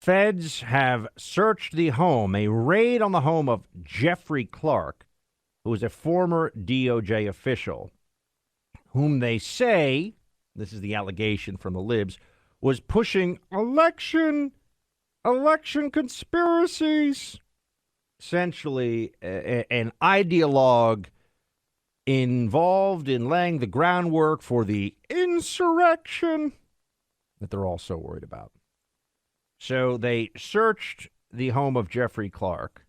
Feds have searched the home, a raid on the home of Jeffrey Clark, who is a former DOJ official, whom they say, this is the allegation from the libs, was pushing election conspiracies. Essentially, an ideologue involved in laying the groundwork for the insurrection that they're all so worried about. So they searched the home of Jeffrey Clark,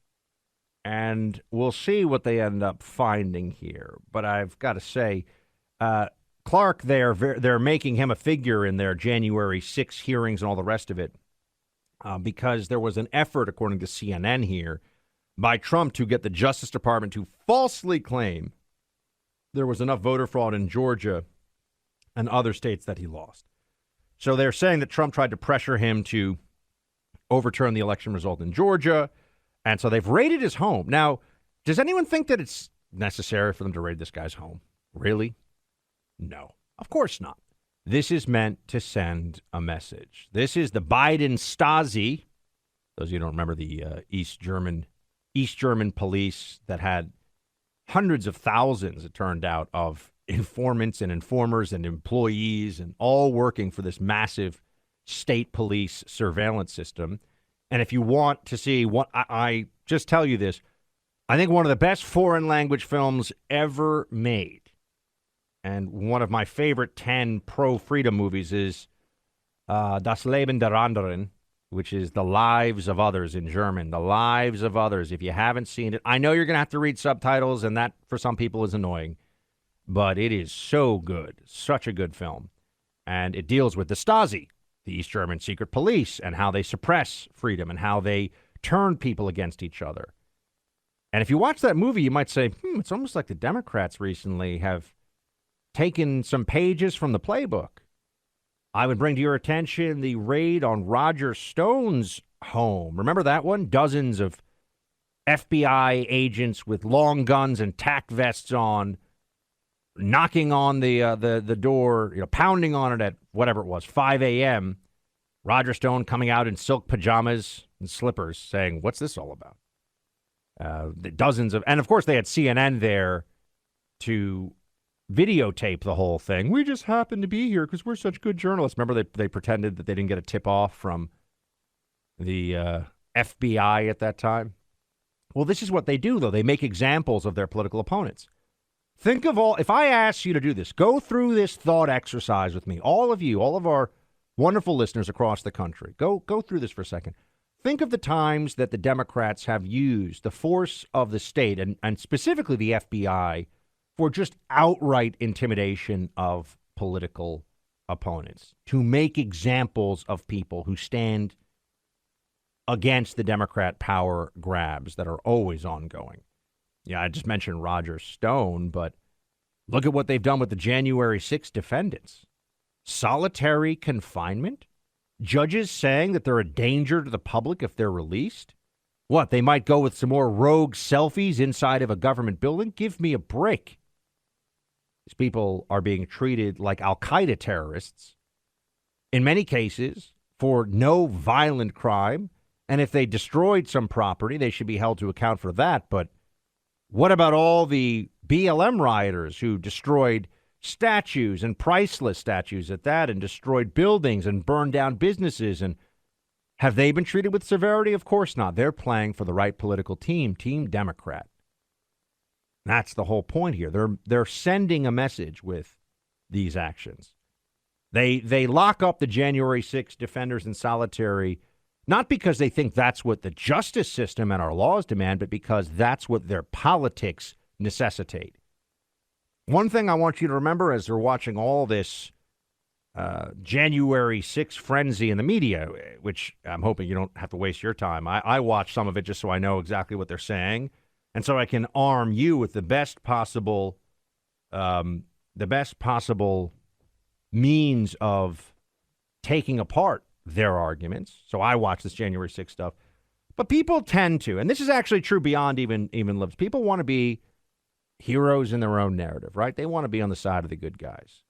and we'll see what they end up finding here. But I've got to say, Clark, they're making him a figure in their January 6 hearings and all the rest of it, because there was an effort, according to CNN here, by Trump to get the Justice Department to falsely claim there was enough voter fraud in Georgia and other states that he lost. So they're saying that Trump tried to pressure him to overturn the election result in Georgia, and so they've raided his home. Now, does anyone think that it's necessary for them to raid this guy's home? Really? No, of course not. This is meant to send a message. This is the Biden Stasi. Those of you who don't remember the East German police that had hundreds of thousands, it turned out, of informants and informers and employees, and all working for this massive state police surveillance system. And if you want to see what I just tell you this, I think one of the best foreign language films ever made, and one of my favorite 10 pro-freedom movies, is Das Leben der Anderen, which is The Lives of Others in German. The Lives of Others. If you haven't seen it, I know you're going to have to read subtitles, and that for some people is annoying, but it is so good. Such a good film. And it deals with the Stasi, the East German secret police, and how they suppress freedom and how they turn people against each other. And if you watch that movie, you might say, it's almost like the Democrats recently have taken some pages from the playbook. I would bring to your attention the raid on Roger Stone's home. Remember that one? Dozens of FBI agents with long guns and tack vests on, knocking on the door, pounding on it at whatever it was, 5 a.m. Roger Stone coming out in silk pajamas and slippers saying, what's this all about? And of course they had CNN there to videotape the whole thing. We just happened to be here because we're such good journalists. Remember they pretended that they didn't get a tip-off from the FBI at that time? Well, this is what they do, though. They make examples of their political opponents. Think of if I ask you to do this, go through this thought exercise with me. All of you, all of our wonderful listeners across the country, go through this for a second. Think of the times that the Democrats have used the force of the state, and specifically the FBI, for just outright intimidation of political opponents, to make examples of people who stand against the Democrat power grabs that are always ongoing. Yeah, I just mentioned Roger Stone, but look at what they've done with the January 6th defendants. Solitary confinement? Judges saying that they're a danger to the public if they're released? What, they might go with some more rogue selfies inside of a government building? Give me a break. These people are being treated like al-Qaeda terrorists, in many cases, for no violent crime. And if they destroyed some property, they should be held to account for that. But what about all the BLM rioters who destroyed statues and priceless statues at that, and destroyed buildings and burned down businesses? And have they been treated with severity? Of course not. They're playing for the right political team, Team Democrat. That's the whole point here. They're sending a message with these actions. They lock up the January 6th defenders in solitary, not because they think that's what the justice system and our laws demand, but because that's what their politics necessitate. One thing I want you to remember as you're watching all this January 6th frenzy in the media, which I'm hoping you don't have to waste your time. I watch some of it just so I know exactly what they're saying, and so I can arm you with the best possible means of taking apart their arguments. So I watch this January 6th stuff. But people tend to, and this is actually true beyond even libs, people want to be heroes in their own narrative, right? They want to be on the side of the good guys.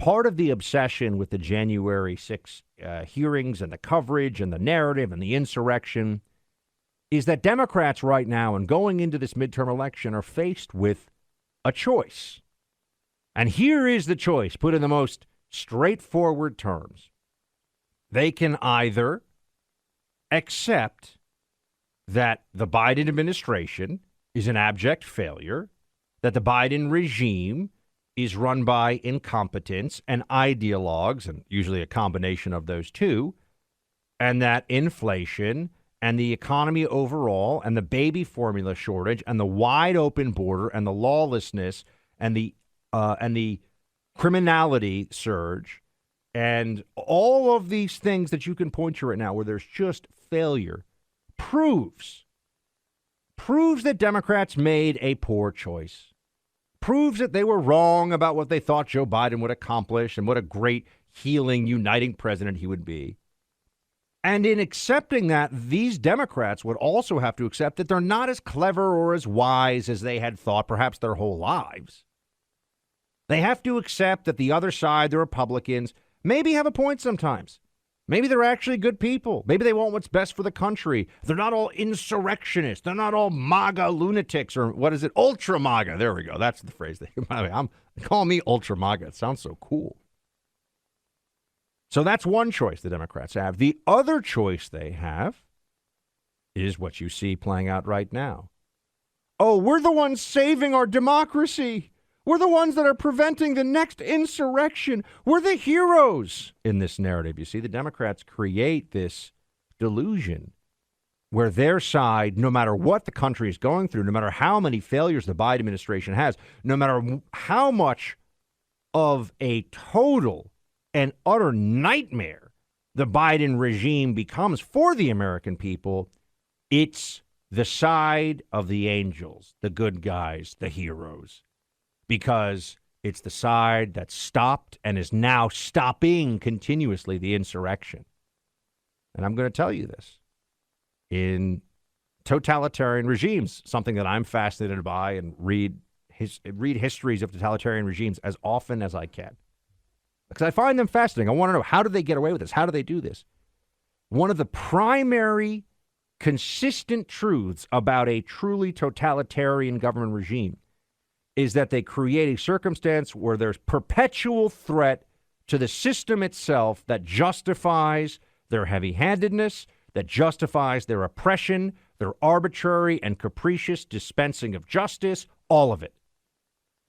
part of the obsession with the January 6 hearings and the coverage and the narrative and the insurrection is that Democrats right now and going into this midterm election are faced with a choice. And here is the choice, put in the most straightforward terms. They can either accept that the Biden administration is an abject failure, that the Biden regime is run by incompetence and ideologues, and usually a combination of those two, and that inflation and the economy overall and the baby formula shortage and the wide open border and the lawlessness and the criminality surge and all of these things that you can point to right now where there's just failure proves that Democrats made a poor choice, proves that they were wrong about what they thought Joe Biden would accomplish and what a great healing, uniting president he would be. And in accepting that, these Democrats would also have to accept that they're not as clever or as wise as they had thought, perhaps their whole lives. They have to accept that the other side, the Republicans, maybe have a point sometimes. Maybe they're actually good people. Maybe they want what's best for the country. They're not all insurrectionists. They're not all MAGA lunatics, or what is it? UltraMaga. There we go. That's the phrase. By the way, call me UltraMaga. It sounds so cool. So that's one choice the Democrats have. The other choice they have is what you see playing out right now. Oh, we're the ones saving our democracy. We're the ones that are preventing the next insurrection. We're the heroes in this narrative. You see, the Democrats create this delusion where their side, no matter what the country is going through, no matter how many failures the Biden administration has, no matter how much of a total and utter nightmare the Biden regime becomes for the American people, it's the side of the angels, the good guys, the heroes. Because it's the side that stopped and is now stopping continuously the insurrection. And I'm going to tell you this. In totalitarian regimes, something that I'm fascinated by and read histories of totalitarian regimes as often as I can. Because I find them fascinating. I want to know, how do they get away with this? How do they do this? One of the primary consistent truths about a truly totalitarian government regime is that they create a circumstance where there's perpetual threat to the system itself that justifies their heavy-handedness, that justifies their oppression, their arbitrary and capricious dispensing of justice, all of it.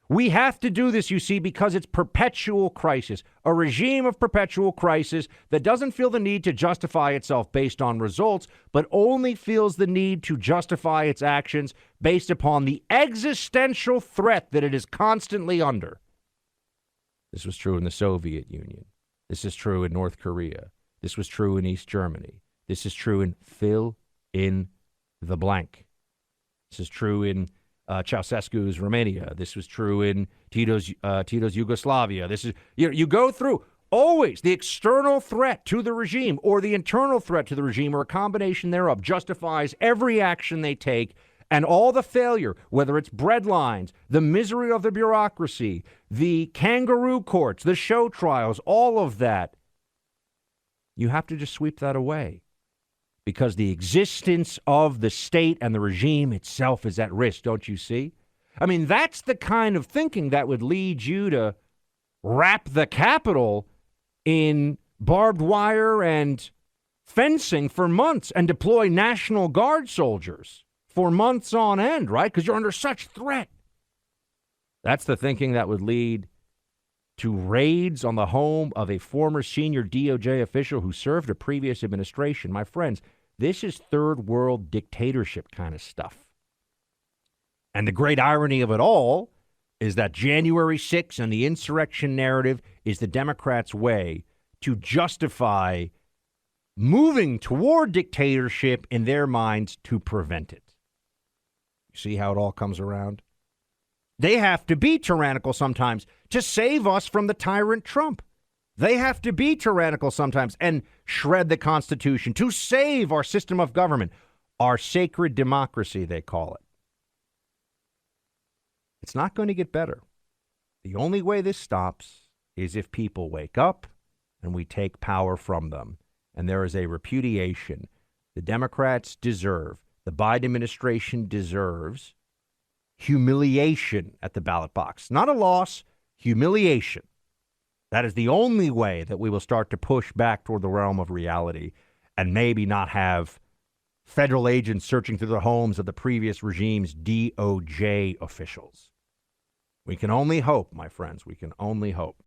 We have to do this, you see, because it's perpetual crisis, a regime of perpetual crisis that doesn't feel the need to justify itself based on results, but only feels the need to justify its actions based upon the existential threat that it is constantly under. This was true in the Soviet Union. This is true in North Korea. This was true in East Germany. This is true in fill in the blank. This is true in Ceausescu's Romania. This was true in Tito's Yugoslavia. This is you go through always the external threat to the regime or the internal threat to the regime or a combination thereof justifies every action they take, and all the failure, whether it's breadlines, the misery of the bureaucracy, the kangaroo courts, the show trials, all of that. You have to just sweep that away. Because the existence of the state and the regime itself is at risk, don't you see? I mean, that's the kind of thinking that would lead you to wrap the Capitol in barbed wire and fencing for months and deploy National Guard soldiers for months on end, right? Because you're under such threat. That's the thinking that would lead to raids on the home of a former senior DOJ official who served a previous administration. My friends, this is third world dictatorship kind of stuff. And the great irony of it all is that January 6th and the insurrection narrative is the Democrats' way to justify moving toward dictatorship in their minds to prevent it. You see how it all comes around? They have to be tyrannical sometimes to save us from the tyrant Trump. They have to be tyrannical sometimes and shred the Constitution to save our system of government, our sacred democracy, they call it. It's not going to get better. The only way this stops is if people wake up and we take power from them. And there is a repudiation. The Democrats deserve, the Biden administration deserves humiliation at the ballot box. Not a loss, humiliation. That is the only way that we will start to push back toward the realm of reality and maybe not have federal agents searching through the homes of the previous regime's DOJ officials. We can only hope, my friends. We can only hope.